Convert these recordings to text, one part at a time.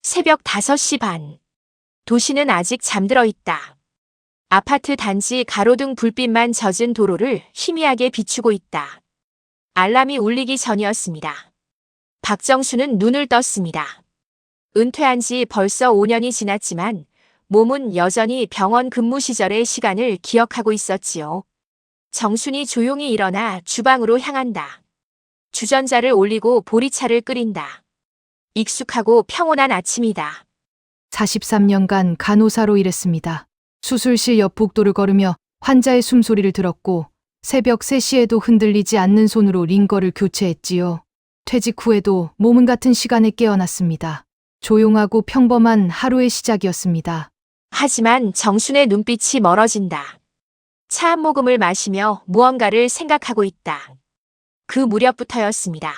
새벽 5시 반. 도시는 아직 잠들어 있다. 아파트 단지 가로등 불빛만 젖은 도로를 희미하게 비추고 있다. 알람이 울리기 전이었습니다. 박정수는 눈을 떴습니다. 은퇴한 지 벌써 5년이 지났지만 몸은 여전히 병원 근무 시절의 시간을 기억하고 있었지요. 정순이 조용히 일어나 주방으로 향한다. 주전자를 올리고 보리차를 끓인다. 익숙하고 평온한 아침이다. 43년간 간호사로 일했습니다. 수술실 옆 복도를 걸으며 환자의 숨소리를 들었고 새벽 3시에도 흔들리지 않는 손으로 링거를 교체했지요. 퇴직 후에도 몸은 같은 시간에 깨어났습니다. 조용하고 평범한 하루의 시작이었습니다. 하지만 정순의 눈빛이 멀어진다. 차 한 모금을 마시며 무언가를 생각하고 있다. 그 무렵부터였습니다.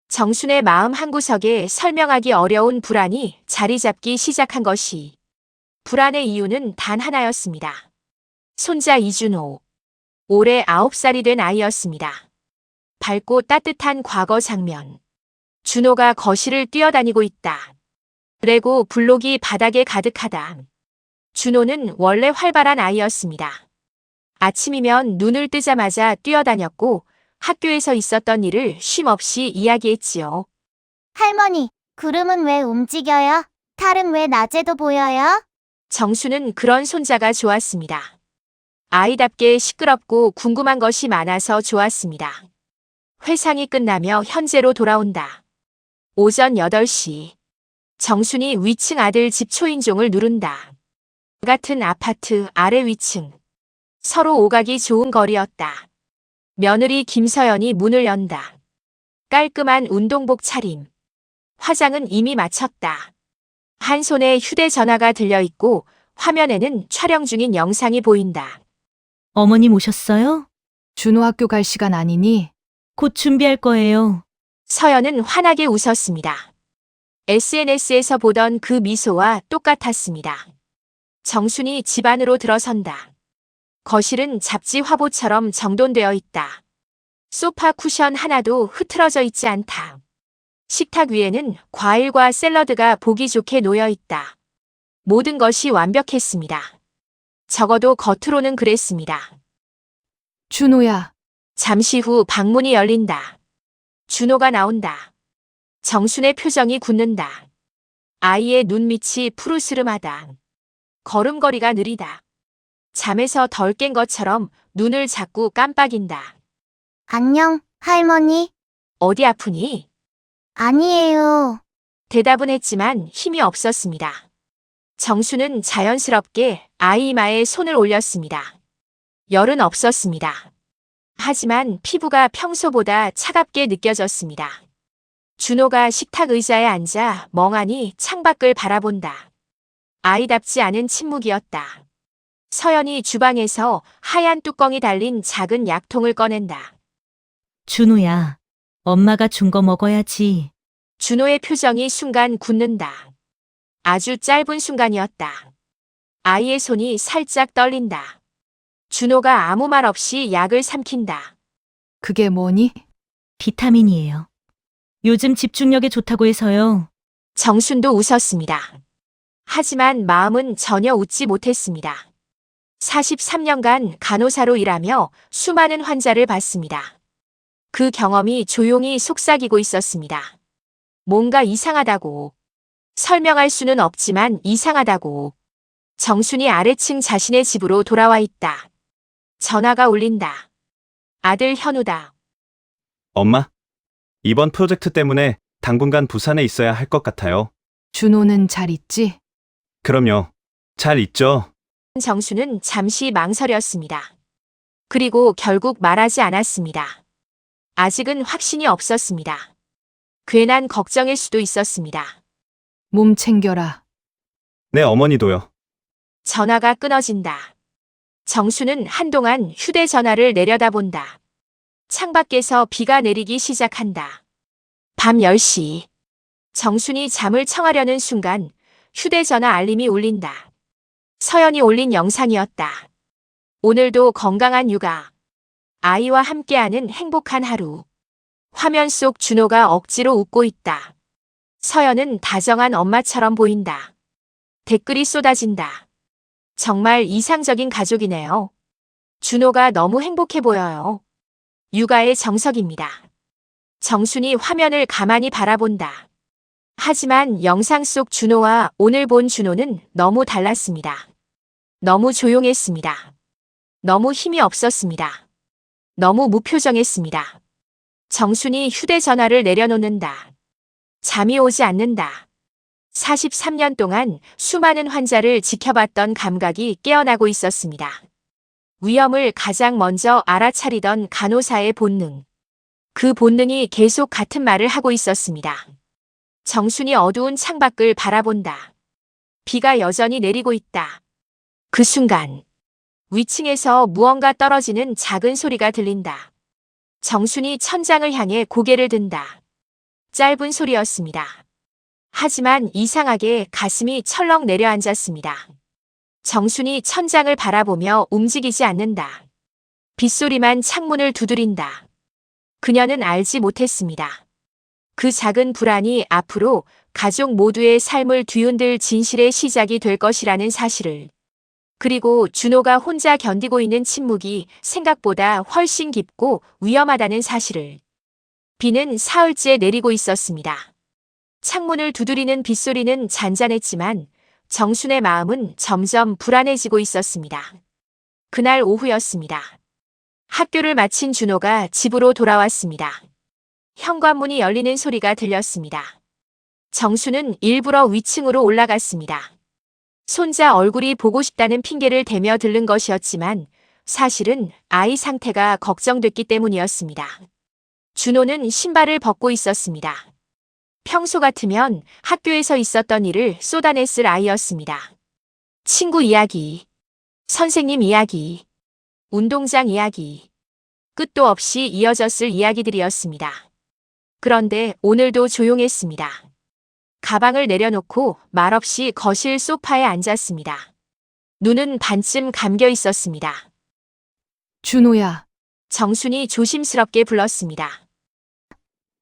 정순의 마음 한구석에 설명하기 어려운 불안이 자리 잡기 시작한 것이. 불안의 이유는 단 하나였습니다. 손자 이준호. 올해 9살이 된 아이였습니다. 밝고 따뜻한 과거 장면. 준호가 거실을 뛰어다니고 있다. 레고 블록이 바닥에 가득하다. 준호는 원래 활발한 아이였습니다. 아침이면 눈을 뜨자마자 뛰어다녔고 학교에서 있었던 일을 쉼없이 이야기했지요. 할머니, 구름은 왜 움직여요? 달은 왜 낮에도 보여요? 정수는 그런 손자가 좋았습니다. 아이답게 시끄럽고 궁금한 것이 많아서 좋았습니다. 회상이 끝나며 현재로 돌아온다. 오전 8시. 정순이 위층 아들 집 초인종을 누른다. 같은 아파트 아래 위층. 서로 오가기 좋은 거리였다. 며느리 김서연이 문을 연다. 깔끔한 운동복 차림. 화장은 이미 마쳤다. 한 손에 휴대전화가 들려있고 화면에는 촬영 중인 영상이 보인다. 어머님 오셨어요? 준호 학교 갈 시간 아니니? 곧 준비할 거예요. 서연은 환하게 웃었습니다. SNS에서 보던 그 미소와 똑같았습니다. 정순이 집 안으로 들어선다. 거실은 잡지 화보처럼 정돈되어 있다. 소파 쿠션 하나도 흐트러져 있지 않다. 식탁 위에는 과일과 샐러드가 보기 좋게 놓여 있다. 모든 것이 완벽했습니다. 적어도 겉으로는 그랬습니다. 준호야, 잠시 후 방문이 열린다. 준호가 나온다. 정순의 표정이 굳는다. 아이의 눈밑이 푸르스름하다. 걸음걸이가 느리다. 잠에서 덜 깬 것처럼 눈을 자꾸 깜빡인다. 안녕, 할머니. 어디 아프니? 아니에요. 대답은 했지만 힘이 없었습니다. 정수는 자연스럽게 아이 이마에 손을 올렸습니다. 열은 없었습니다. 하지만 피부가 평소보다 차갑게 느껴졌습니다. 준호가 식탁 의자에 앉아 멍하니 창밖을 바라본다. 아이답지 않은 침묵이었다. 서연이 주방에서 하얀 뚜껑이 달린 작은 약통을 꺼낸다. 준호야, 엄마가 준 거 먹어야지. 준호의 표정이 순간 굳는다. 아주 짧은 순간이었다. 아이의 손이 살짝 떨린다. 준호가 아무 말 없이 약을 삼킨다. 그게 뭐니? 비타민이에요. 요즘 집중력에 좋다고 해서요. 정순도 웃었습니다. 하지만 마음은 전혀 웃지 못했습니다. 43년간 간호사로 일하며 수많은 환자를 봤습니다. 그 경험이 조용히 속삭이고 있었습니다. 뭔가 이상하다고. 설명할 수는 없지만 이상하다고. 정순이 아래층 자신의 집으로 돌아와 있다. 전화가 울린다. 아들 현우다. 엄마, 이번 프로젝트 때문에 당분간 부산에 있어야 할 것 같아요. 준호는 잘 있지? 그럼요. 잘 있죠? 정수는 잠시 망설였습니다. 그리고 결국 말하지 않았습니다. 아직은 확신이 없었습니다. 괜한 걱정일 수도 있었습니다. 몸 챙겨라. 네, 어머니도요. 전화가 끊어진다. 정수는 한동안 휴대전화를 내려다본다. 창밖에서 비가 내리기 시작한다. 밤 10시. 정순이 잠을 청하려는 순간 휴대전화 알림이 울린다. 서연이 올린 영상이었다. 오늘도 건강한 육아. 아이와 함께하는 행복한 하루. 화면 속 준호가 억지로 웃고 있다. 서연은 다정한 엄마처럼 보인다. 댓글이 쏟아진다. 정말 이상적인 가족이네요. 준호가 너무 행복해 보여요. 육아의 정석입니다. 정순이 화면을 가만히 바라본다. 하지만 영상 속 준호와 오늘 본 준호는 너무 달랐습니다. 너무 조용했습니다. 너무 힘이 없었습니다. 너무 무표정했습니다. 정순이 휴대전화를 내려놓는다. 잠이 오지 않는다. 43년 동안 수많은 환자를 지켜봤던 감각이 깨어나고 있었습니다. 위험을 가장 먼저 알아차리던 간호사의 본능. 그 본능이 계속 같은 말을 하고 있었습니다. 정순이 어두운 창밖을 바라본다. 비가 여전히 내리고 있다. 그 순간 위층에서 무언가 떨어지는 작은 소리가 들린다. 정순이 천장을 향해 고개를 든다. 짧은 소리였습니다. 하지만 이상하게 가슴이 철렁 내려앉았습니다. 정순이 천장을 바라보며 움직이지 않는다. 빗소리만 창문을 두드린다. 그녀는 알지 못했습니다. 그 작은 불안이 앞으로 가족 모두의 삶을 뒤흔들 진실의 시작이 될 것이라는 사실을. 그리고 준호가 혼자 견디고 있는 침묵이 생각보다 훨씬 깊고 위험하다는 사실을. 비는 사흘째 내리고 있었습니다. 창문을 두드리는 빗소리는 잔잔했지만 정순의 마음은 점점 불안해지고 있었습니다. 그날 오후였습니다. 학교를 마친 준호가 집으로 돌아왔습니다. 현관문이 열리는 소리가 들렸습니다. 정순은 일부러 위층으로 올라갔습니다. 손자 얼굴이 보고 싶다는 핑계를 대며 들른 것이었지만 사실은 아이 상태가 걱정됐기 때문이었습니다. 준호는 신발을 벗고 있었습니다. 평소 같으면 학교에서 있었던 일을 쏟아냈을 아이였습니다. 친구 이야기, 선생님 이야기, 운동장 이야기, 끝도 없이 이어졌을 이야기들이었습니다. 그런데 오늘도 조용했습니다. 가방을 내려놓고 말없이 거실 소파에 앉았습니다. 눈은 반쯤 감겨 있었습니다. 준호야, 정순이 조심스럽게 불렀습니다.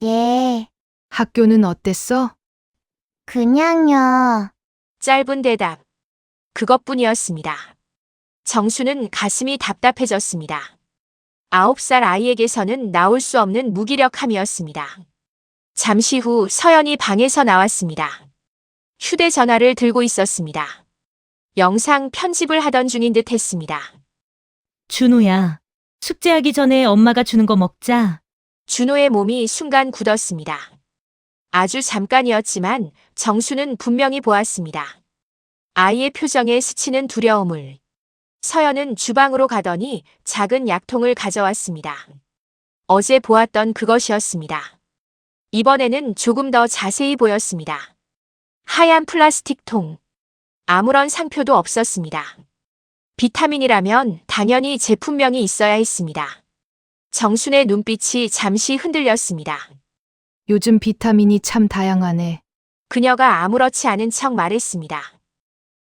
예, 학교는 어땠어? 그냥요. 짧은 대답. 그것뿐이었습니다. 정수는 가슴이 답답해졌습니다. 9살 아이에게서는 나올 수 없는 무기력함이었습니다. 잠시 후 서연이 방에서 나왔습니다. 휴대전화를 들고 있었습니다. 영상 편집을 하던 중인 듯 했습니다. 준호야, 숙제하기 전에 엄마가 주는 거 먹자. 준호의 몸이 순간 굳었습니다. 아주 잠깐이었지만 정수는 분명히 보았습니다. 아이의 표정에 스치는 두려움을. 서연은 주방으로 가더니 작은 약통을 가져왔습니다. 어제 보았던 그것이었습니다. 이번에는 조금 더 자세히 보였습니다. 하얀 플라스틱 통. 아무런 상표도 없었습니다. 비타민이라면 당연히 제품명이 있어야 했습니다. 정순의 눈빛이 잠시 흔들렸습니다. 요즘 비타민이 참 다양하네. 그녀가 아무렇지 않은 척 말했습니다.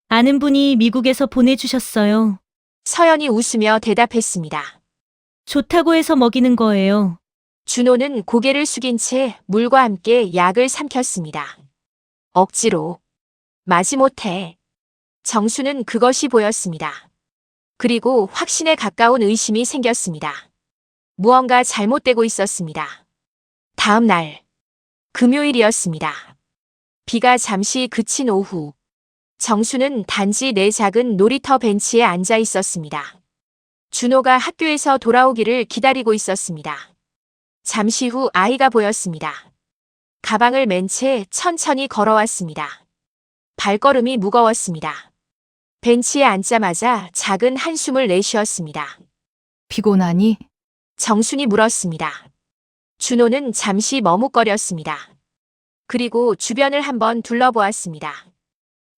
아는 분이 미국에서 보내주셨어요. 서연이 웃으며 대답했습니다. 좋다고 해서 먹이는 거예요. 준호는 고개를 숙인 채 물과 함께 약을 삼켰습니다. 억지로. 마지못해. 정수는 그것이 보였습니다. 그리고 확신에 가까운 의심이 생겼습니다. 무언가 잘못되고 있었습니다. 다음 날. 금요일이었습니다. 비가 잠시 그친 오후. 정수는 단지 내 작은 놀이터 벤치에 앉아 있었습니다. 준호가 학교에서 돌아오기를 기다리고 있었습니다. 잠시 후 아이가 보였습니다. 가방을 맨 채 천천히 걸어왔습니다. 발걸음이 무거웠습니다. 벤치에 앉자마자 작은 한숨을 내쉬었습니다. 피곤하니? 정순이 물었습니다. 준호는 잠시 머뭇거렸습니다. 그리고 주변을 한번 둘러보았습니다.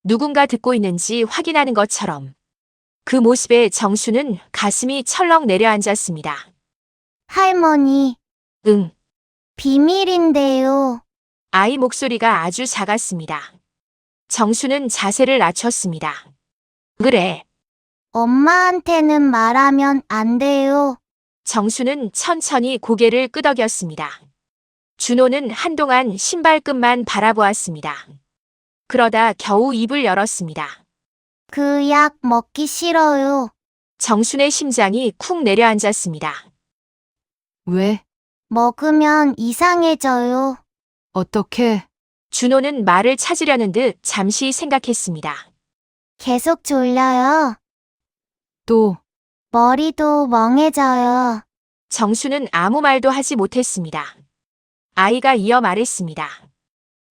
누군가 듣고 있는지 확인하는 것처럼. 그 모습에 정수는 가슴이 철렁 내려앉았습니다. 할머니, 응. 비밀인데요. 아이 목소리가 아주 작았습니다. 정수는 자세를 낮췄습니다. 그래. 엄마한테는 말하면 안 돼요. 정수는 천천히 고개를 끄덕였습니다. 준호는 한동안 신발끈만 바라보았습니다. 그러다 겨우 입을 열었습니다. 그 약 먹기 싫어요. 정순의 심장이 쿵 내려앉았습니다. 왜? 먹으면 이상해져요. 어떻게? 준호는 말을 찾으려는 듯 잠시 생각했습니다. 계속 졸려요. 또, 머리도 멍해져요. 정수는 아무 말도 하지 못했습니다. 아이가 이어 말했습니다.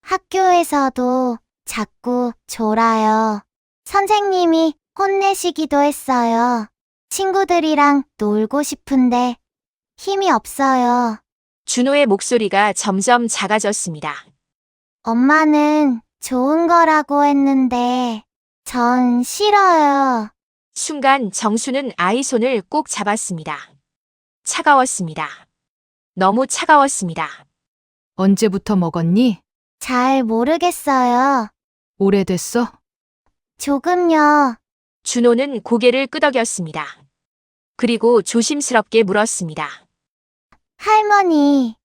학교에서도 자꾸 졸아요. 선생님이 혼내시기도 했어요. 친구들이랑 놀고 싶은데 힘이 없어요. 준호의 목소리가 점점 작아졌습니다. 엄마는 좋은 거라고 했는데 전 싫어요. 순간 정수는 아이 손을 꼭 잡았습니다. 차가웠습니다. 너무 차가웠습니다. 언제부터 먹었니? 잘 모르겠어요. 오래됐어? 조금요. 준호는 고개를 끄덕였습니다. 그리고 조심스럽게 물었습니다. 할머니,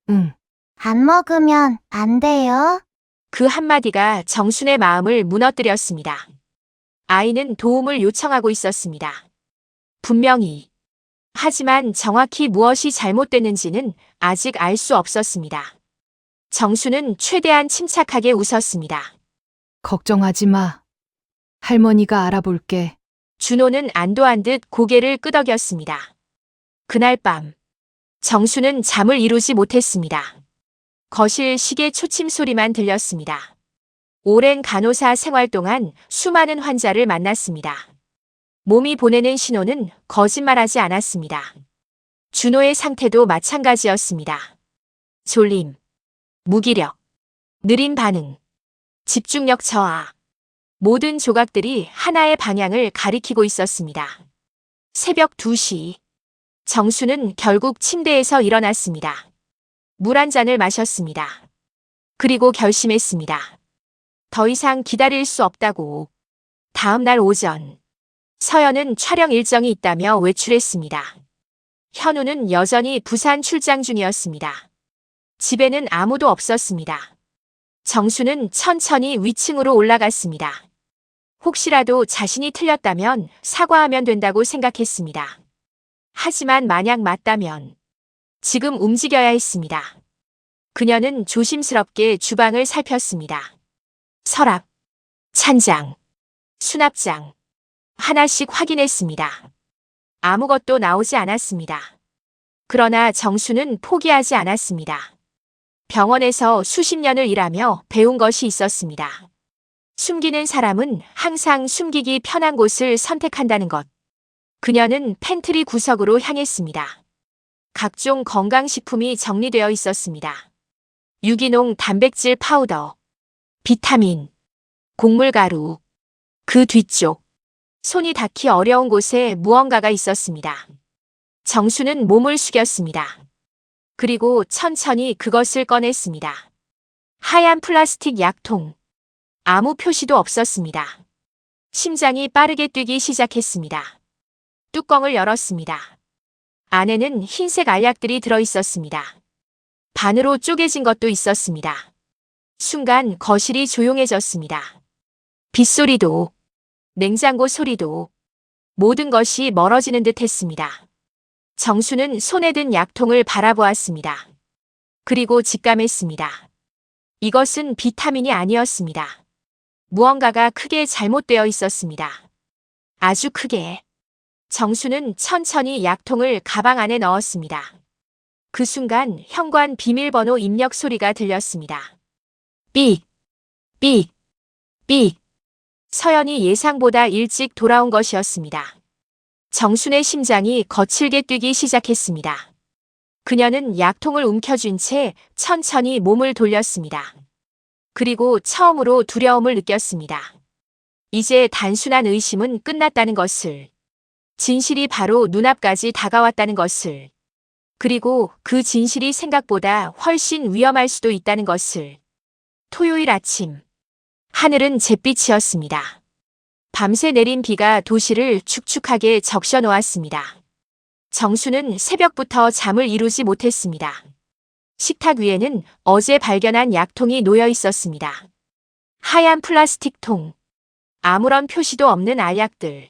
응. 안 먹으면 안 돼요? 그 한마디가 정순의 마음을 무너뜨렸습니다. 아이는 도움을 요청하고 있었습니다. 분명히. 하지만 정확히 무엇이 잘못됐는지는 아직 알 수 없었습니다. 정수는 최대한 침착하게 웃었습니다. 걱정하지 마. 할머니가 알아볼게. 준호는 안도한 듯 고개를 끄덕였습니다. 그날 밤, 정수는 잠을 이루지 못했습니다. 거실 시계 초침 소리만 들렸습니다. 오랜 간호사 생활 동안 수많은 환자를 만났습니다. 몸이 보내는 신호는 거짓말하지 않았습니다. 준호의 상태도 마찬가지였습니다. 졸림, 무기력, 느린 반응, 집중력 저하. 모든 조각들이 하나의 방향을 가리키고 있었습니다. 새벽 2시. 정수는 결국 침대에서 일어났습니다. 물 한 잔을 마셨습니다. 그리고 결심했습니다. 더 이상 기다릴 수 없다고. 다음 날 오전. 서연은 촬영 일정이 있다며 외출했습니다. 현우는 여전히 부산 출장 중이었습니다. 집에는 아무도 없었습니다. 정수는 천천히 위층으로 올라갔습니다. 혹시라도 자신이 틀렸다면 사과하면 된다고 생각했습니다. 하지만 만약 맞다면 지금 움직여야 했습니다. 그녀는 조심스럽게 주방을 살폈습니다. 서랍, 찬장, 수납장. 하나씩 확인했습니다. 아무것도 나오지 않았습니다. 그러나 정수는 포기하지 않았습니다. 병원에서 수십 년을 일하며 배운 것이 있었습니다. 숨기는 사람은 항상 숨기기 편한 곳을 선택한다는 것. 그녀는 팬트리 구석으로 향했습니다. 각종 건강식품이 정리되어 있었습니다. 유기농 단백질 파우더, 비타민, 곡물가루. 그 뒤쪽. 손이 닿기 어려운 곳에 무언가가 있었습니다. 정수는 몸을 숙였습니다. 그리고 천천히 그것을 꺼냈습니다. 하얀 플라스틱 약통. 아무 표시도 없었습니다. 심장이 빠르게 뛰기 시작했습니다. 뚜껑을 열었습니다. 안에는 흰색 알약들이 들어있었습니다. 반으로 쪼개진 것도 있었습니다. 순간 거실이 조용해졌습니다. 빗소리도, 냉장고 소리도, 모든 것이 멀어지는 듯 했습니다. 정수는 손에 든 약통을 바라보았습니다. 그리고 직감했습니다. 이것은 비타민이 아니었습니다. 무언가가 크게 잘못되어 있었습니다. 아주 크게. 정수는 천천히 약통을 가방 안에 넣었습니다. 그 순간 현관 비밀번호 입력 소리가 들렸습니다. 삑, 삑, 삑. 서연이 예상보다 일찍 돌아온 것이었습니다. 정순의 심장이 거칠게 뛰기 시작했습니다. 그녀는 약통을 움켜쥔 채 천천히 몸을 돌렸습니다. 그리고 처음으로 두려움을 느꼈습니다. 이제 단순한 의심은 끝났다는 것을. 진실이 바로 눈앞까지 다가왔다는 것을. 그리고 그 진실이 생각보다 훨씬 위험할 수도 있다는 것을. 토요일 아침. 하늘은 잿빛이었습니다. 밤새 내린 비가 도시를 축축하게 적셔 놓았습니다. 정수는 새벽부터 잠을 이루지 못했습니다. 식탁 위에는 어제 발견한 약통이 놓여 있었습니다. 하얀 플라스틱 통. 아무런 표시도 없는 알약들.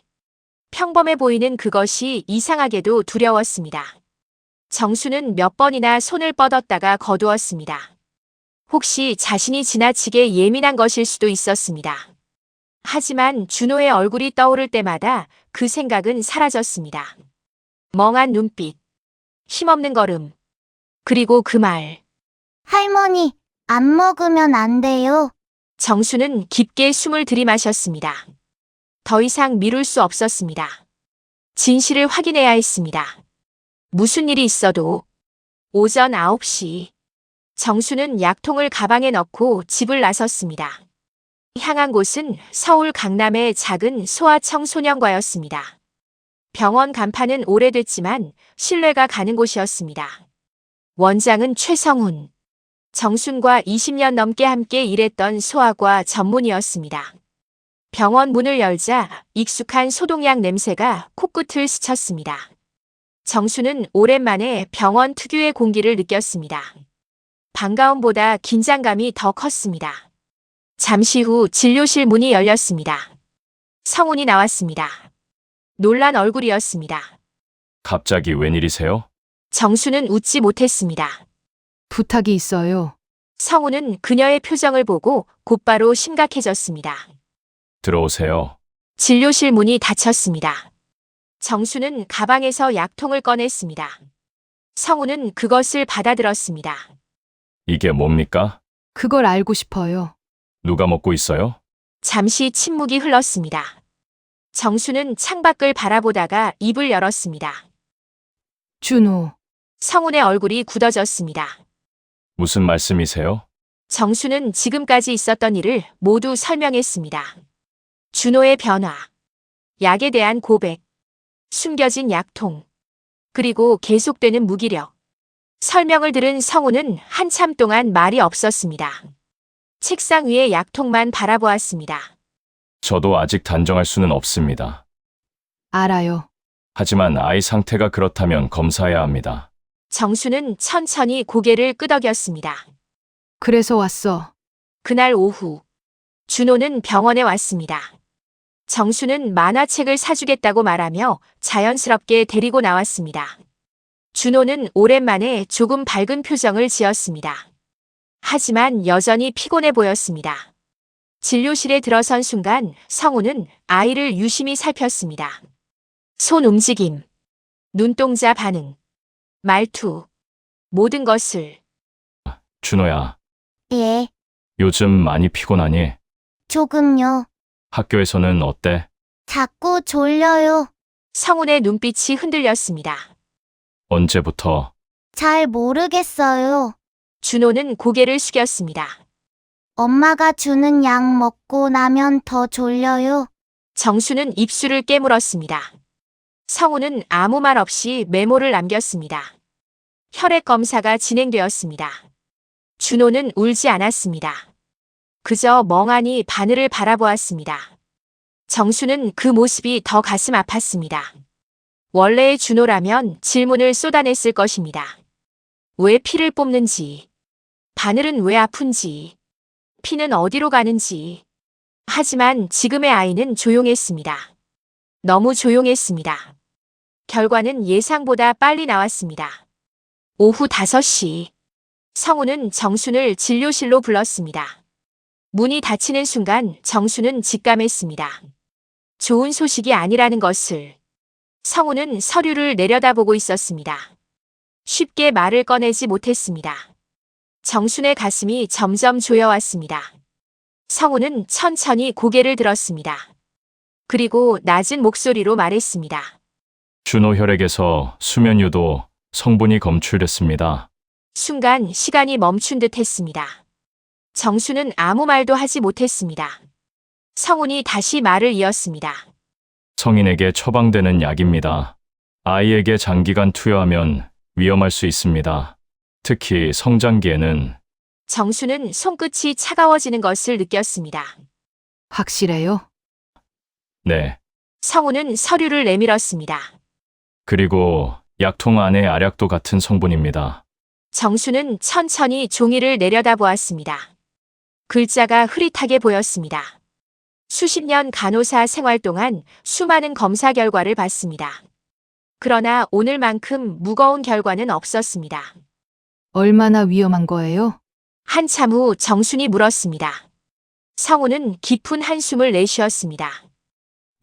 평범해 보이는 그것이 이상하게도 두려웠습니다. 정수는 몇 번이나 손을 뻗었다가 거두었습니다. 혹시 자신이 지나치게 예민한 것일 수도 있었습니다. 하지만 준호의 얼굴이 떠오를 때마다 그 생각은 사라졌습니다. 멍한 눈빛, 힘없는 걸음, 그리고 그 말. 할머니, 안 먹으면 안 돼요. 정수는 깊게 숨을 들이마셨습니다. 더 이상 미룰 수 없었습니다. 진실을 확인해야 했습니다. 무슨 일이 있어도 오전 9시 정수는 약통을 가방에 넣고 집을 나섰습니다. 향한 곳은 서울 강남의 작은 소아청소년과였습니다. 병원 간판은 오래됐지만 신뢰가 가는 곳이었습니다. 원장은 최성훈. 정순과 20년 넘게 함께 일했던 소아과 전문의였습니다. 병원 문을 열자 익숙한 소독약 냄새가 코끝을 스쳤습니다. 정수는 오랜만에 병원 특유의 공기를 느꼈습니다. 반가움보다 긴장감이 더 컸습니다. 잠시 후 진료실 문이 열렸습니다. 성훈이 나왔습니다. 놀란 얼굴이었습니다. 갑자기 웬일이세요? 정수는 웃지 못했습니다. 부탁이 있어요. 성훈은 그녀의 표정을 보고 곧바로 심각해졌습니다. 들어오세요. 진료실 문이 닫혔습니다. 정수는 가방에서 약통을 꺼냈습니다. 성훈은 그것을 받아들었습니다. 이게 뭡니까? 그걸 알고 싶어요. 누가 먹고 있어요? 잠시 침묵이 흘렀습니다. 정수는 창밖을 바라보다가 입을 열었습니다. 준호, 성훈의 얼굴이 굳어졌습니다. 무슨 말씀이세요? 정수는 지금까지 있었던 일을 모두 설명했습니다. 준호의 변화, 약에 대한 고백, 숨겨진 약통, 그리고 계속되는 무기력. 설명을 들은 성훈은 한참 동안 말이 없었습니다. 책상 위에 약통만 바라보았습니다. 저도 아직 단정할 수는 없습니다. 알아요. 하지만 아이 상태가 그렇다면 검사해야 합니다. 정수는 천천히 고개를 끄덕였습니다. 그래서 왔어. 그날 오후, 준호는 병원에 왔습니다. 정수는 만화책을 사주겠다고 말하며 자연스럽게 데리고 나왔습니다. 준호는 오랜만에 조금 밝은 표정을 지었습니다. 하지만 여전히 피곤해 보였습니다. 진료실에 들어선 순간 성우는 아이를 유심히 살폈습니다. 손 움직임, 눈동자 반응, 말투, 모든 것을. 준호야, 예, 요즘 많이 피곤하니? 조금요. 학교에서는 어때? 자꾸 졸려요. 성훈의 눈빛이 흔들렸습니다. 언제부터? 잘 모르겠어요. 준호는 고개를 숙였습니다. 엄마가 주는 약 먹고 나면 더 졸려요. 정수는 입술을 깨물었습니다. 성우는 아무 말 없이 메모를 남겼습니다. 혈액 검사가 진행되었습니다. 준호는 울지 않았습니다. 그저 멍하니 바늘을 바라보았습니다. 정수는 그 모습이 더 가슴 아팠습니다. 원래의 준호라면 질문을 쏟아냈을 것입니다. 왜 피를 뽑는지, 바늘은 왜 아픈지, 피는 어디로 가는지. 하지만 지금의 아이는 조용했습니다. 너무 조용했습니다. 결과는 예상보다 빨리 나왔습니다. 오후 5시, 성우는 정순을 진료실로 불렀습니다. 문이 닫히는 순간 정수는 직감했습니다. 좋은 소식이 아니라는 것을. 성우는 서류를 내려다보고 있었습니다. 쉽게 말을 꺼내지 못했습니다. 정순의 가슴이 점점 조여왔습니다. 성우는 천천히 고개를 들었습니다. 그리고 낮은 목소리로 말했습니다. 준호 혈액에서 수면유도 성분이 검출됐습니다. 순간 시간이 멈춘 듯 했습니다. 정수는 아무 말도 하지 못했습니다. 성훈이 다시 말을 이었습니다. 성인에게 처방되는 약입니다. 아이에게 장기간 투여하면 위험할 수 있습니다. 특히 성장기에는. 정수는 손끝이 차가워지는 것을 느꼈습니다. 확실해요? 네. 성우는 서류를 내밀었습니다. 그리고 약통 안에 알약도 같은 성분입니다. 정수는 천천히 종이를 내려다보았습니다. 글자가 흐릿하게 보였습니다. 수십 년 간호사 생활 동안 수많은 검사 결과를 봤습니다. 그러나 오늘만큼 무거운 결과는 없었습니다. 얼마나 위험한 거예요? 한참 후 정순이 물었습니다. 성우는 깊은 한숨을 내쉬었습니다.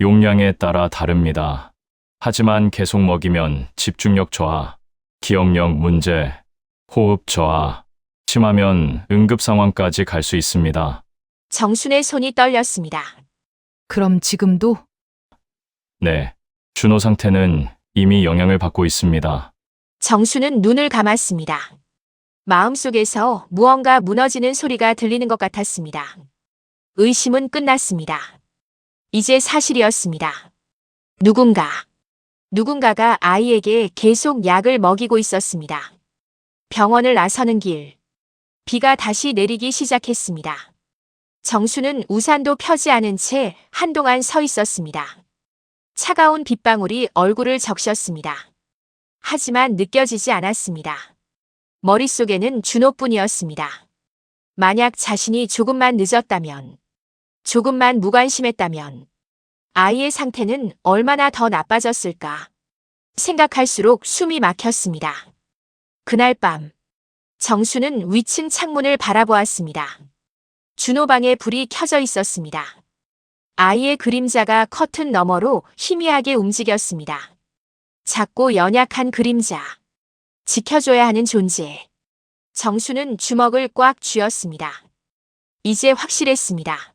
용량에 따라 다릅니다. 하지만 계속 먹이면 집중력 저하, 기억력 문제, 호흡 저하, 심하면 응급 상황까지 갈 수 있습니다. 정순의 손이 떨렸습니다. 그럼 지금도? 네, 준호 상태는 이미 영향을 받고 있습니다. 정수는 눈을 감았습니다. 마음속에서 무언가 무너지는 소리가 들리는 것 같았습니다. 의심은 끝났습니다. 이제 사실이었습니다. 누군가가 아이에게 계속 약을 먹이고 있었습니다. 병원을 나서는 길. 비가 다시 내리기 시작했습니다. 정수는 우산도 펴지 않은 채 한동안 서 있었습니다. 차가운 빗방울이 얼굴을 적셨습니다. 하지만 느껴지지 않았습니다. 머릿속에는 준호뿐이었습니다. 만약 자신이 조금만 늦었다면, 조금만 무관심했다면, 아이의 상태는 얼마나 더 나빠졌을까? 생각할수록 숨이 막혔습니다. 그날 밤, 정수는 위층 창문을 바라보았습니다. 준호 방에 불이 켜져 있었습니다. 아이의 그림자가 커튼 너머로 희미하게 움직였습니다. 작고 연약한 그림자. 지켜줘야 하는 존재. 정수는 주먹을 꽉 쥐었습니다. 이제 확실했습니다.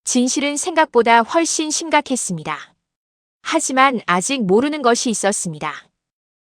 진실은 생각보다 훨씬 심각했습니다. 하지만 아직 모르는 것이 있었습니다.